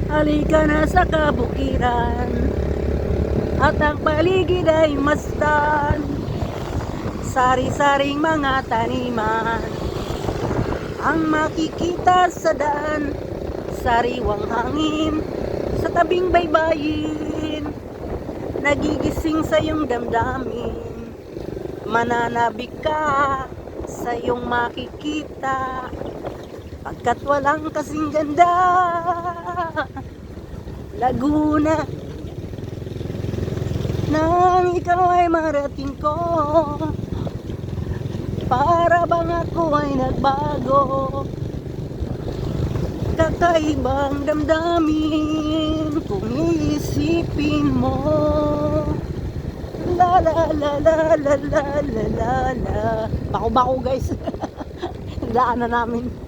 Halika na sa kabukiran at ang paligid ay masdan. Sari-saring mga taniman ang makikita sa daan. Sariwang hangin sa tabing baybayin, nagigising sa iyong damdamin. Mananabik ka sa iyong makikita, pagkat walang kasing ganda. Laguna, nang ikaw ay marating ko, para bang ako ay nagbago. Kakaibang damdamin kung iisipin mo. La la la la la la la la la. Bako-bako guys. Daan na namin.